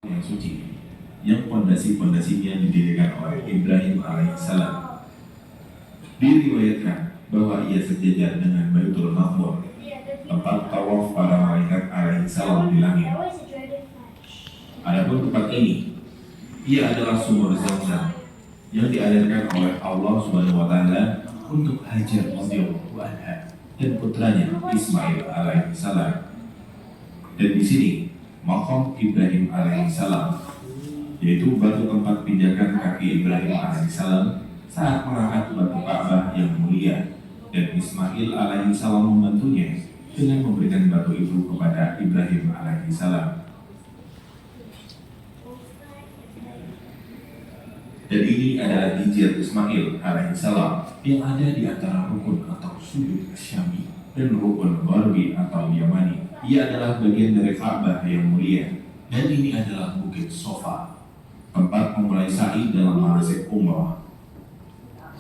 yang suci, yang pondasi-pondasinya didirikan oleh Ibrahim alaihissalam. Diriwayatkan bahwa ia sejajar dengan Baitul Maqmur, tempat tawaf para malaikat alaihissalam di langit. Adapun tempat ini, ia adalah sumur Zam-Zam yang dialirkan oleh Allah Subhanahu wa taala untuk Hajar radhiyallahu anha dan putranya Ismail alaihissalam. Dan di sini makam Ibrahim alaihissalam, yaitu batu tempat pijakan kaki Ibrahim alaihissalam saat mengangkat batu Ka'bah yang mulia, dan Ismail alaihissalam membantunya dengan memberikan batu itu kepada Ibrahim alaihissalam. Dan ini adalah hijab Ismail alaihissalam yang ada di antara rukun atau sudut Syami dan rukun Gharbi atau Yamani. Ia adalah bagian dari Ka'bah yang mulia, dan ini adalah Bukit Sofa, tempat memulai sa'i dalam manasik umrah.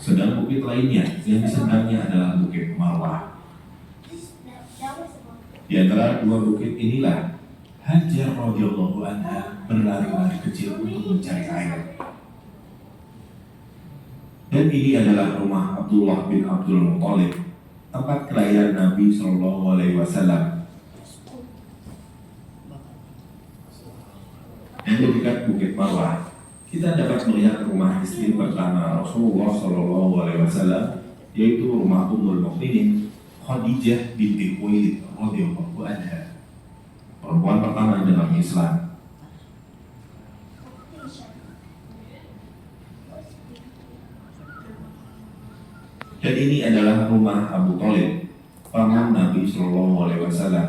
Sedang bukit lainnya yang di sebelahnya adalah Bukit Marwah. Di antara dua bukit inilah Hajar radhiyallahu anha berlari-lari kecil untuk mencari air. Dan ini adalah rumah Abdullah bin Abdul Muthalib, tempat kelahiran Nabi Shallallahu Alaihi Wasallam. Dan di dekat Bukit Marwah, kita dapat melihat rumah istri pertama Rasulullah Shallallahu Alaihi Wasallam, yaitu rumah Ummul Mukminin Khadijah binti Khuwailid radhiyallahu anha, perempuan pertama dalam Islam. Dan ini adalah rumah Abu Thalib, paman Nabi Shallallahu Alaihi Wasallam.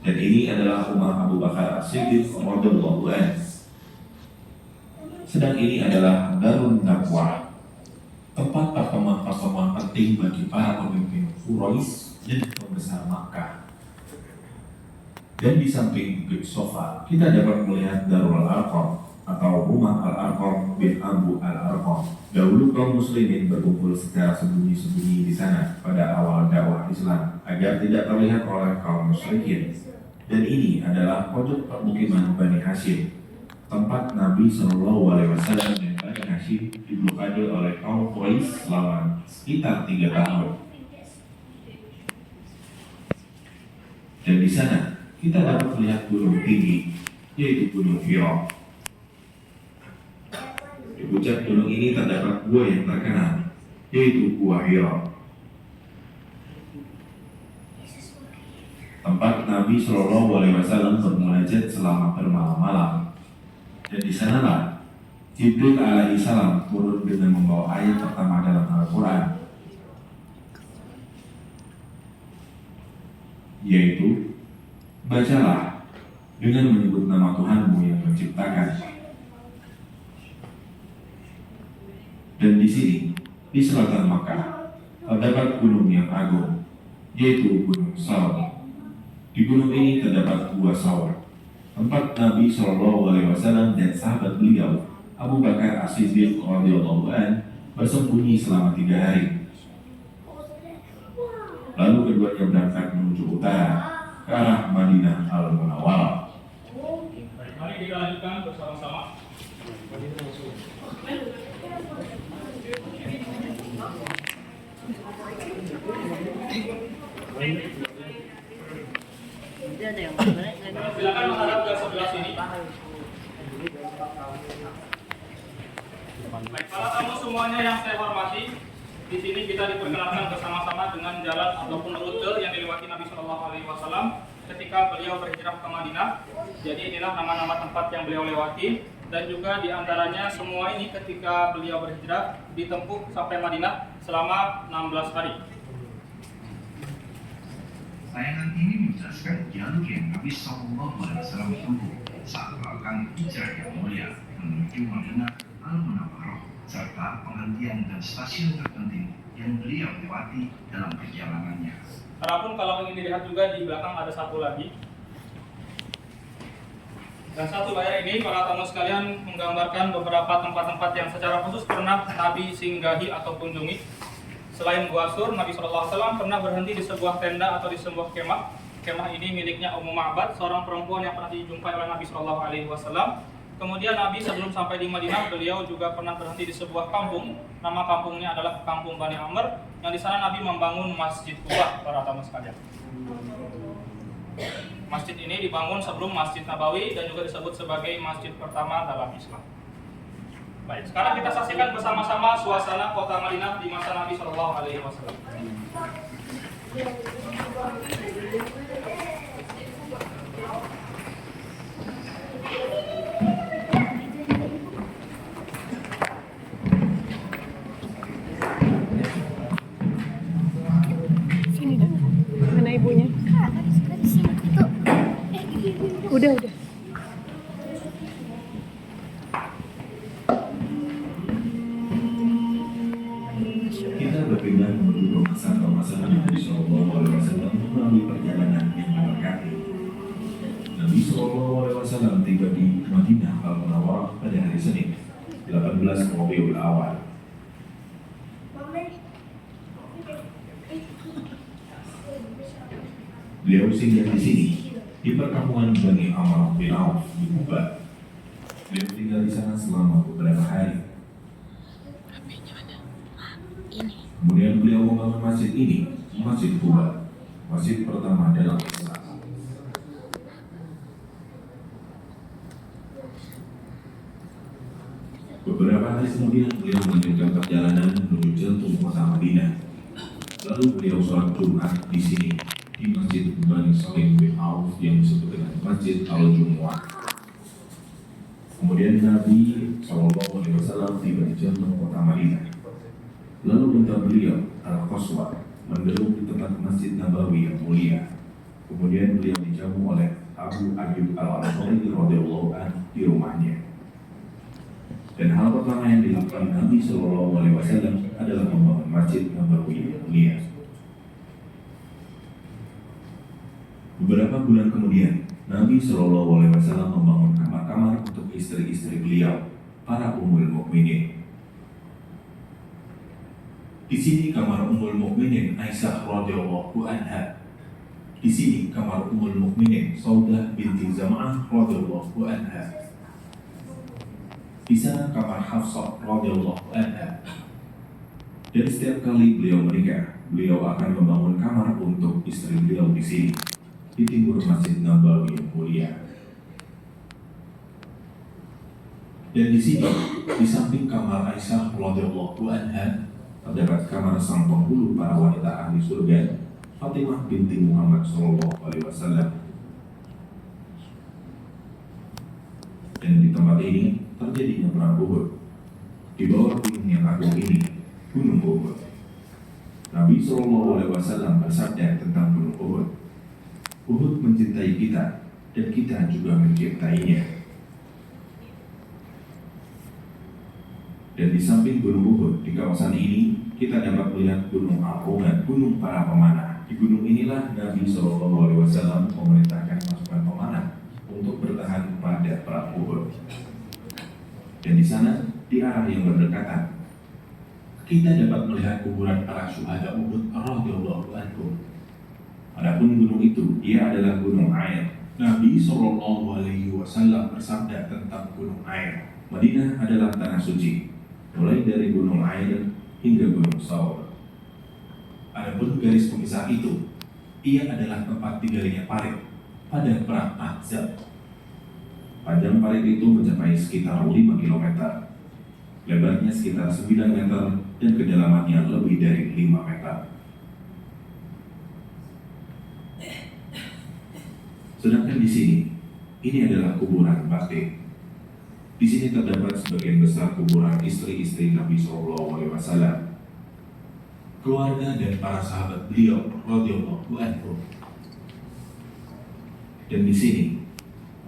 Dan ini adalah rumah Abu Bakar As-Siddiq radhiyallahu anhu. Sedang ini adalah Darun Nadwah, tempat pertemuan-pertemuan penting bagi para pemimpin Quraisy dan pembesar Makkah. Dan di samping Bukit Sofa, kita dapat melihat Darul Arqam atau rumah Al-Arqam bin Abu Al-Arqam. Dahulu kaum muslimin berkumpul secara sembunyi-sembunyi di sana pada awal dakwah Islam agar tidak terlihat oleh kaum musyrikin. Dan ini adalah pojok permukiman Bani Hashim, tempat Nabi Shallallahu Alaihi Wasallam dan Bani Hashim diblokade oleh kaum Quraisy selama sekitar 3 tahun. Dan di sana kita dapat melihat gunung tinggi, yaitu Gunung Hira. Di puncak gunung ini terdapat gua yang terkenal, yaitu Gua Hira, tempat Nabi Shallallahu Alaihi Wasallam bermunajat selama bermalam-malam. Dan di sanalah Jibril alaihissalam turun dengan membawa ayat pertama dalam Al-Quran, yaitu bacalah dengan menyebut nama Tuhanmu yang menciptakan. Dan di sini, di selatan Makkah, terdapat gunung yang agung, yaitu Gunung Saur. Di gunung ini terdapat Gua Saur, tempat Nabi Shallallahu Alaihi Wasallam dan sahabat beliau Abu Bakar As-Siddiq radhiyallahu anhu bersembunyi selama 3 hari. Lalu keduanya berangkat menuju utara ke arah Madinah Al-Munawwarah. Mari kita lanjutkan bersama-sama. Silakan menghadap ke sebelah sini. Baik, para tamu semuanya yang saya hormati, di sini kita diperkenalkan bersama-sama dengan jalan ataupun rute yang dilewati Nabi Shallallahu Alaihi Wasallam ketika beliau berhijrah ke Madinah. Jadi inilah nama-nama tempat yang beliau lewati, dan juga diantaranya semua ini ketika beliau berhijrah ditempuh sampai Madinah selama 16 hari. Saya nanti ini menjelaskan jalur yang Nabi Sallallahu Alaihi Wasallam tempuh saat melakukan hijrah yang mulia menuju Madinah Al-Munawwarah, serta penghentian dan stasiun terpenting yang beliau lewati dalam perjalanannya. Adapun kalau ingin dilihat juga di belakang ada satu lagi. Dan satu layar ini para tamu sekalian menggambarkan beberapa tempat-tempat yang secara khusus pernah Nabi singgahi atau kunjungi. Selain Gua Sur, Nabi SAW pernah berhenti di sebuah tenda atau di sebuah kemah Kemah ini miliknya Ummu Ma'bad, seorang perempuan yang pernah dijumpai oleh Nabi Shallallahu Alaihi Wasallam. Kemudian Nabi sebelum sampai di Madinah, beliau juga pernah berhenti di sebuah kampung. Nama kampungnya adalah Kampung Bani Amr, yang di sana Nabi membangun Masjid Quba, para tamu sekalian. Masjid ini dibangun sebelum Masjid Nabawi dan juga disebut sebagai masjid pertama dalam Islam. Baik, sekarang kita saksikan bersama-sama suasana kota Madinah di masa Nabi Shallallahu Alaihi Wasallam. Sini dah. Mana ibunya? Udah. Kita berpindah menuju masa Nabi Shallallahu Alaihi Wasallam melalui perjalanan yang memberkati. Nabi Shallallahu Alaihi Wasallam tiba di Madinah Al-Munawwarah pada hari Senin, 18 Rabiul Awal. Beliau singgah di sini di perkampungan Bani Amr bin Auf di Kuba. Beliau tinggal di sana selama beberapa hari. Kemudian beliau membangun masjid ini, Masjid Quba, masjid pertama dalam Islam. Beberapa hari kemudian beliau melanjutkan perjalanan menuju jantung kota Madinah. Lalu beliau sholat Jumat di sini, di Masjid Bani Salim bin Auf yang disebut dengan Masjid Al-Jumu'ah. Kemudian Nabi SAW tiba di jantung kota Madinah. Lalu unta beliau Al-Qaswa mendelung di tempat Masjid Nabawi yang mulia. Kemudian beliau dijamu oleh Abu Ayyub Al-Ansari radhiyallahu anhu di rumahnya. Dan hal pertama yang dilakukan Nabi Shallallahu Alaihi Wasallam adalah membangun Masjid Nabawi yang mulia. Beberapa bulan kemudian, Nabi Shallallahu Alaihi Wasallam membangun kamar-kamar untuk istri-istri beliau, para ummul mukminin. Di sini kamar Ummul Mukminin Aisyah radhiyallahu anha. Di sini kamar Ummul Mukminin Saudah binti Zam'ah radhiyallahu anha. Di sana kamar Hafsah radhiyallahu anha. Dan setiap kali beliau menikah, beliau akan membangun kamar untuk istri beliau di sini, di timur Masjid Nabawi yang mulia. Dan di sini, di samping kamar Aisyah radhiyallahu anha, terdapat kamar sang penghulu para wanita ahli surga, Fatimah binti Muhammad Sallallahu Alaihi Wasallam. Dan di tempat ini terjadinya perang Uhud. Di bawah gunung yang agung ini, Gunung Uhud. Nabi Sallallahu Alaihi Wasallam bersabda tentang Gunung Uhud. Uhud mencintai kita dan kita juga mencintainya. Dan di samping Gunung Uhud, di kawasan ini, kita dapat melihat Gunung Al-Ruman, Gunung para pemanah. Di gunung inilah Nabi Shallallahu Alaihi Wasallam memerintahkan pasukan pemanah untuk bertahan pada perang Uhud. Dan di sana, di arah yang berdekatan, kita dapat melihat kuburan para syuhada Uhud radhiyallahu anhum. Adapun gunung itu, ia adalah Gunung Air. Nabi Shallallahu Alaihi Wasallam bersabda tentang Gunung Air. Madinah adalah tanah suci, mulai dari Gunung Air hingga Gunung Saur. Adapun garis pemisah itu, ia adalah tempat tinggalnya parit pada perang Ahzab. Panjang parit itu mencapai sekitar 5 km, lebarnya sekitar 9 meter, dan kedalamannya lebih dari 5 meter. Sedangkan di sini, ini adalah kuburan Baqi'. Di sini terdapat sebagian besar kuburan istri-istri Nabi Shallallahu Alaihi Wasallam, keluarga dan para sahabat beliau radhiyallahu anhum. Dan di sini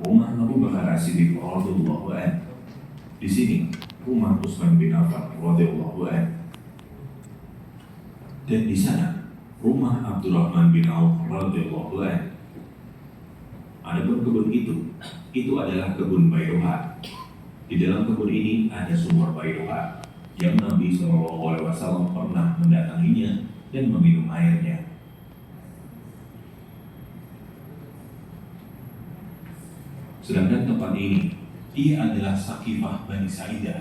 rumah Abu Bakar As-Siddiq radhiyallahu anhu. Di sini rumah Utsman bin Affan radhiyallahu anhu. Dan di sana rumah Abdurrahman bin Auf radhiyallahu anhu. Adapun kebun itu adalah kebun Bairuha. Di dalam kebun ini ada sumur Bairuha yang Nabi SAW pernah mendatanginya dan meminum airnya. Sedangkan tempat ini, ia adalah Sakifah Bani Sa'idah,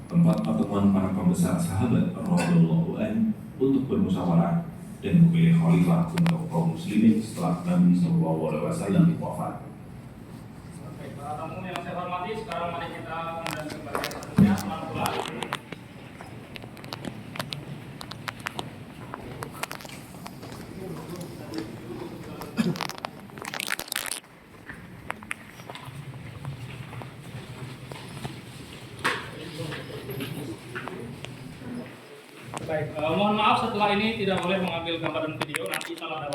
tempat pertemuan para pembesar sahabat radhiyallahu anhu untuk bermusyawarah dan memilih khalifah untuk kaum muslimin setelah Nabi SAW wafat. Oke, para tamu yang saya hormati, sekarang mari kita kemudian ke bagian selanjutnya, pelan-pelan. Baik, mohon maaf setelah ini tidak boleh mengambil gambar dan video, nanti salah ada